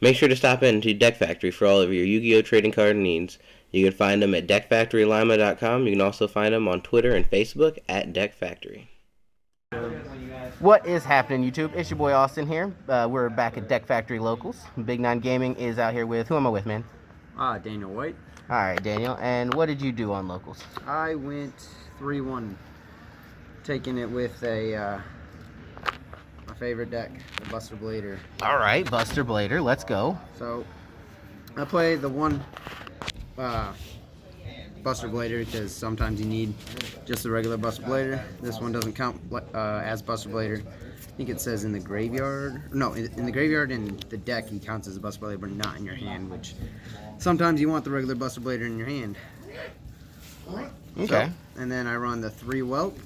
Make sure to stop in to Deck Factory for all of your Yu-Gi-Oh! Trading card needs. You can find them at deckfactorylima.com. You can also find them on Twitter and Facebook at Deck Factory. What is happening, YouTube? It's your boy Austin here. We're back at Deck Factory Locals. Big Nine Gaming is out here with, who am I with, man? Daniel White. All right, Daniel. And what did you do on Locals? I went 3-1, taking it with a my favorite deck, the Buster Blader. All right, Buster Blader. Let's go. So I play the one Buster Blader because sometimes you need just a regular Buster Blader. This one doesn't count as Buster Blader. I think it says in the graveyard. No, in the graveyard and the deck he counts as a Buster Blader, but not in your hand, which sometimes you want the regular Buster Blader in your hand. Okay. So, and then I run the 3 Whelp.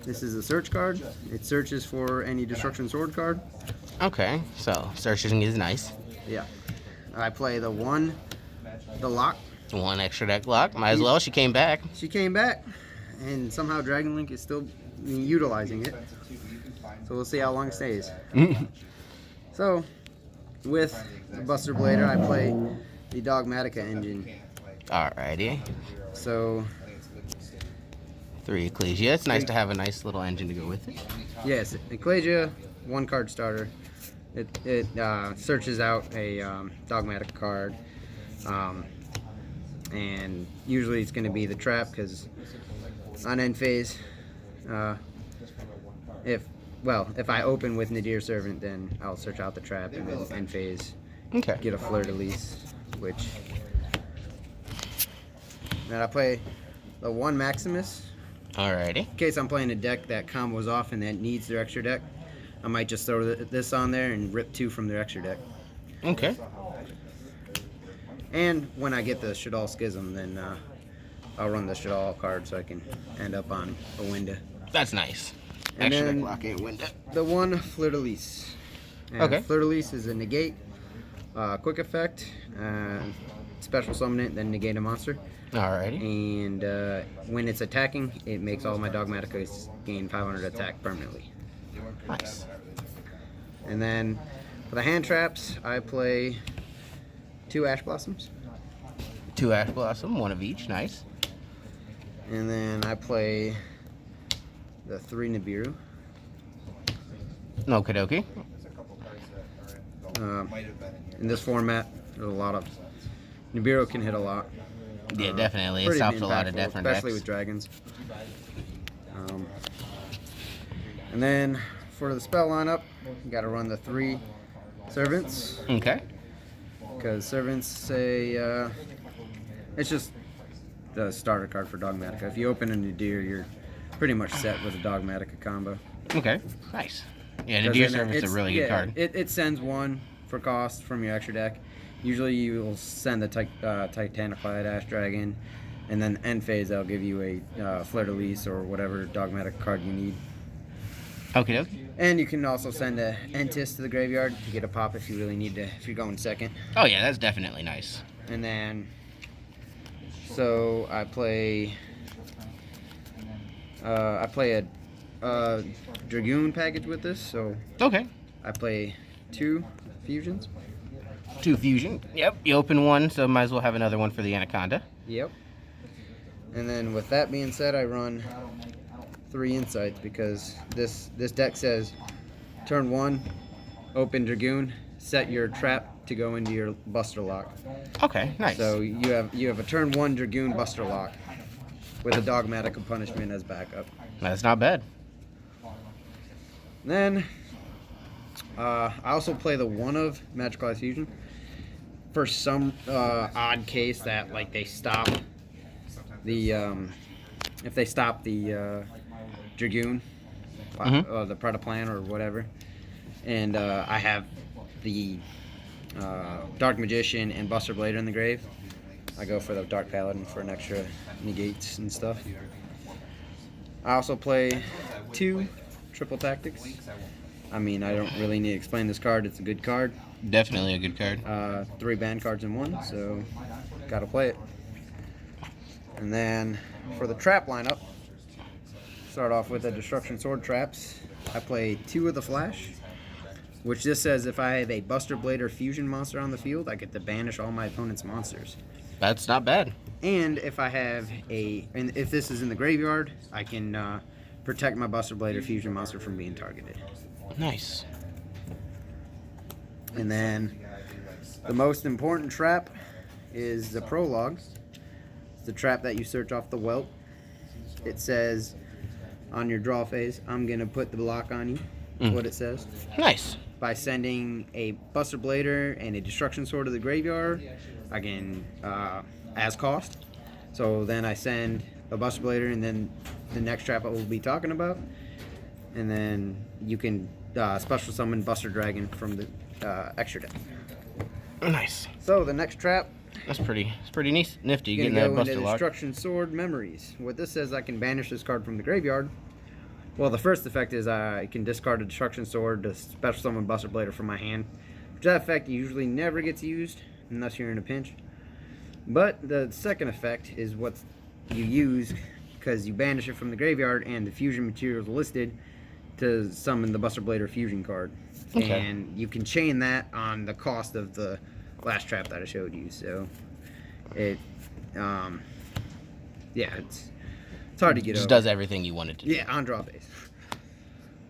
This is a search card. It searches for any Destruction Sword card. Okay, so searching is nice. Yeah. I play the Lock. One extra deck lock. Might as well. She came back. She came back, and somehow Dragon Link is still utilizing it. So we'll see how long it stays. So, with the Buster Blader, I play the Dogmatica engine. Alrighty. So 3 Ecclesia. It's nice to have a nice little engine to go with it. yes, Ecclesia, 1 card starter. It searches out a Dogmatica card, and usually it's going to be the trap because on end phase, if I open with Nadir Servant, then I'll search out the trap and then end phase Okay. get a Fleur-de-Lis, which then I play the 1 Maximus. Alrighty. In case I'm playing a deck that combos off and that needs their extra deck, I might just throw this on there and rip 2 from their extra deck. Okay. And when I get the Shadal Schism, then I'll run the Shadal card so I can end up on a window. That's nice. And Extra then deck lock ain't window. the 1 Fleur-de-Lis. Okay. Fleur-de-Lis is a negate, quick effect, special summon it, then negate a monster. Alrighty. And when it's attacking, it makes all my Dogmaticas gain 500 attack permanently. Nice. And then for the hand traps, I play 2 Ash Blossoms. 2 Ash Blossom, 1 of each. Nice. And then I play the 3 Nibiru. Okie dokie. In this format, there's a lot of... Nibiru can hit a lot. Yeah, definitely. It Pretty stops a lot of impactful, different especially decks. with dragons. And then for the spell lineup, you got to run the 3 Servants. Okay. Because Servants say... it's just the starter card for Dogmatica. If you open a Nadir, you're pretty much set with a Dogmatica combo. Okay. Nice. Yeah, Nadir Servant's a really good card. It sends 1 for cost from your extra deck. Usually you will send the Titanified Ash Dragon, and then end phase I'll give you a Fleur-de-Lis or whatever Dogmatic card you need. Okie dokie. And you can also send a Entis to the graveyard to get a pop if you really need to, if you're going second. Oh yeah, that's definitely nice. And then, so I play a Dragoon package with this, so Okay. I play 2 fusions. 2 fusion. Yep. You open 1, so might as well have another one for the Anaconda. Yep. And then with that being said, I run 3 Insights because this deck says turn 1, open Dragoon, set your trap to go into your Buster Lock. Okay. Nice. So you have a turn 1 Dragoon Buster Lock with a Dogmatica Punishment as backup. That's not bad. Then I also play the 1 of Magical Ice Fusion for some odd case that like they stop the if they stop the Dragoon, the Predaplan or whatever, and I have the Dark Magician and Buster Blader in the grave. I go for the Dark Paladin for an extra negates and stuff. I also play 2 Triple Tactics. I mean, I don't really need to explain this card. It's a good card. Definitely a good card. 3 banned cards in 1, so gotta play it. And then for the trap lineup, start off with the Destruction Sword traps. I play 2 of the Flash, which this says if I have a Buster Blade or Fusion monster on the field, I get to banish all my opponent's monsters. That's not bad. And if I have and if this is in the graveyard, I can protect my Buster Blade or Fusion monster from being targeted. Nice. And then the most important trap is the prologue. It's the trap that you search off the whelp. It says on your draw phase, I'm going to put the block on you. That's what it says. Nice. By sending a Buster Blader and a Destruction Sword to the graveyard, I can, as cost. So then I send a Buster Blader and then the next trap I will be talking about. And then you can special summon Buster Dragon from the extra deck. Nice. So the next trap. It's pretty nifty. You're Getting gonna that go Buster into lock. Destruction Sword Memories. What this says, I can banish this card from the graveyard. Well, the first effect is I can discard a Destruction Sword to special summon Buster Blader from my hand. That effect usually never gets used unless you're in a pinch. But the second effect is what you use because you banish it from the graveyard and the fusion material is listed to summon the Buster Blader fusion card. Okay. And you can chain that on the cost of the last trap that I showed you. So it, yeah, it's hard to get Just over. does everything you want it to do. Yeah, on draw base.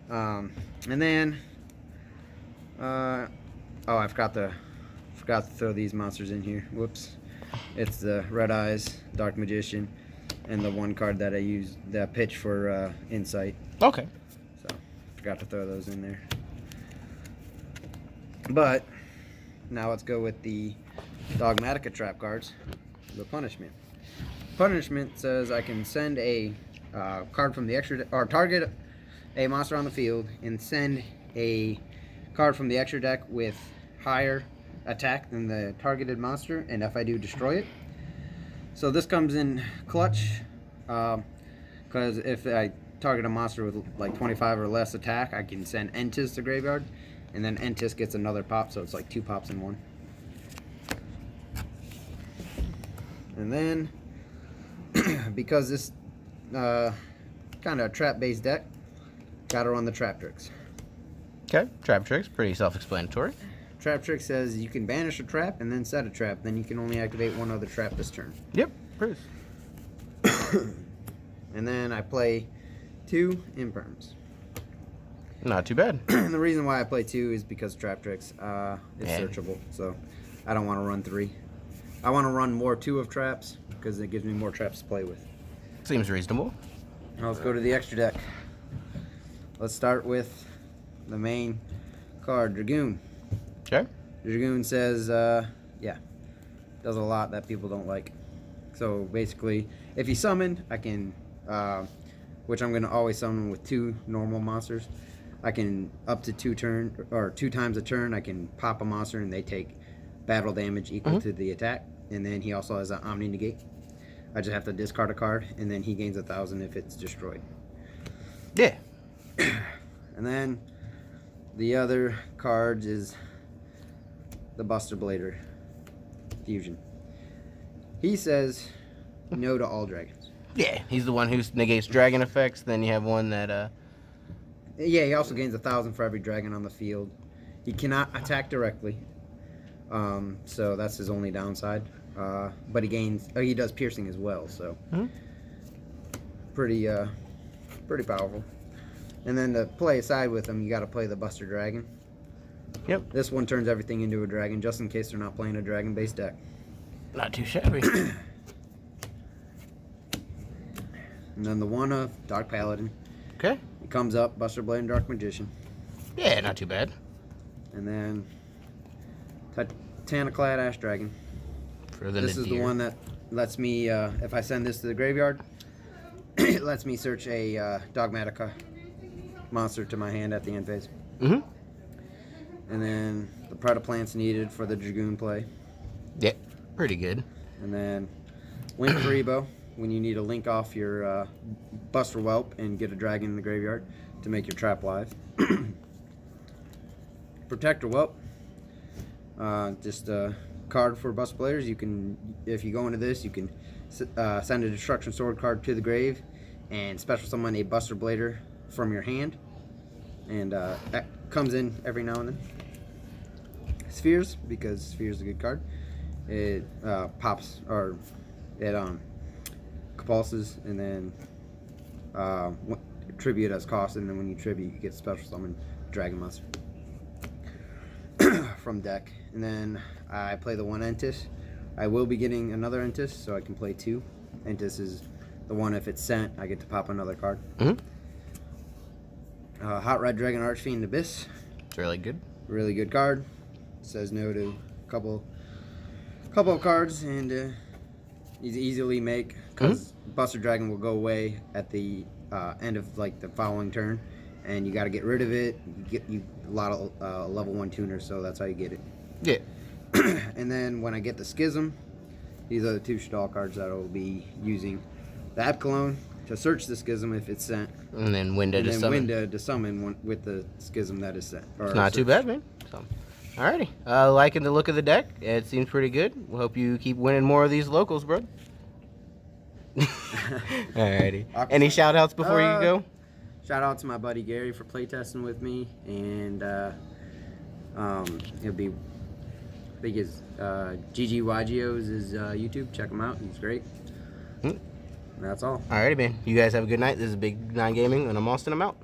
And then, I forgot to throw these monsters in here. Whoops. It's the Red Eyes, Dark Magician, and the one card that I used, that pitch for Insight. Okay. So, forgot to throw those in there. But, now let's go with the Dogmatica trap cards. The Punishment. Punishment says I can send a card from the extra, or target a monster on the field and send a card from the extra deck with higher attack than the targeted monster, and if I do, destroy it. So this comes in clutch, because if I target a monster with like 25 or less attack, I can send Entis to graveyard, and then Entis gets another pop, so it's like 2 pops in one. And then, because this kind of trap-based deck, gotta run the trap tricks. Okay. Trap tricks, pretty self-explanatory. Trap trick says you can banish a trap and then set a trap. Then you can only activate one other trap this turn. Yep. Pretty. And then I play 2 imperms. Not too bad. And the reason why I play 2 is because trap tricks is searchable. So I don't want to run 3. I want to run more 2 of traps because it gives me more traps to play with. Seems reasonable. Now let's go to the extra deck. Let's start with the main card, Dragoon. Okay. Dragoon says, does a lot that people don't like. So basically, if you summon, I can, which I'm going to always summon with 2 normal monsters. I can, up to 2 times a turn, I can pop a monster and they take battle damage equal to the attack. And then he also has an Omni Negate. I just have to discard a card, and then he gains 1,000 if it's destroyed. Yeah. And then the other cards is the Buster Blader fusion. He says no to all dragons. Yeah. He's the one who negates dragon effects. Then you have one that Yeah, he also gains 1,000 for every dragon on the field. He cannot attack directly, so that's his only downside. But he gains. Oh, he does piercing as well. So pretty powerful. And then to play aside with him, you got to play the Buster Dragon. Yep. This one turns everything into a dragon, just in case they're not playing a dragon-based deck. Not too shabby. And then the one of Dark Paladin. Okay. It comes up, Buster Blade and Dark Magician. Yeah, not too bad. And then Titanic-clad Ash Dragon. For the This is the one that lets me, if I send this to the graveyard, it lets me search a Dogmatica monster to my hand at the end phase. Mm-hmm. And then the Predaplant's needed for the Dragoon play. Yeah, pretty good. And then Link Karibo, when you need to link off your Buster Whelp and get a dragon in the graveyard to make your trap live. Protector Whelp, just a card for Buster players. You can, if you go into this, you can send a Destruction Sword card to the grave and special summon a Buster Blader from your hand. And comes in every now and then. Spheres, because Sphere's a good card. It pops, or it compulses, and then tribute as cost, and then when you tribute, you get special summon Dragon Monster from deck. And then I play the one Entis. I will be getting another Entis, so I can play 2. Entis is the one, if it's sent, I get to pop another card. Hot Red Dragon Archfiend Abyss. It's really good. Really good card. Says no to a couple of cards, and you easily make, because Buster Dragon will go away at the end of like the following turn, and you got to get rid of it. You get a lot of level 1 tuners, so that's how you get it. Yeah. And then when I get the Schism, these are the 2 Stall cards that I will be using. The App Cologne to search the Schism if it's sent, And then Winda to summon. Winda to summon one with the Schism that is sent. It's not too bad, man. So, alrighty. Liking the look of the deck. It seems pretty good. We hope you keep winning more of these locals, bro. Alrighty. Any shout outs before you go? Shout out to my buddy Gary for playtesting with me, and it'll be, I think his GGYGO's is YouTube. Check him out. He's great. That's all. Alrighty, man. You guys have a good night. This is Big 9 Gaming, and I'm Austin. I'm out.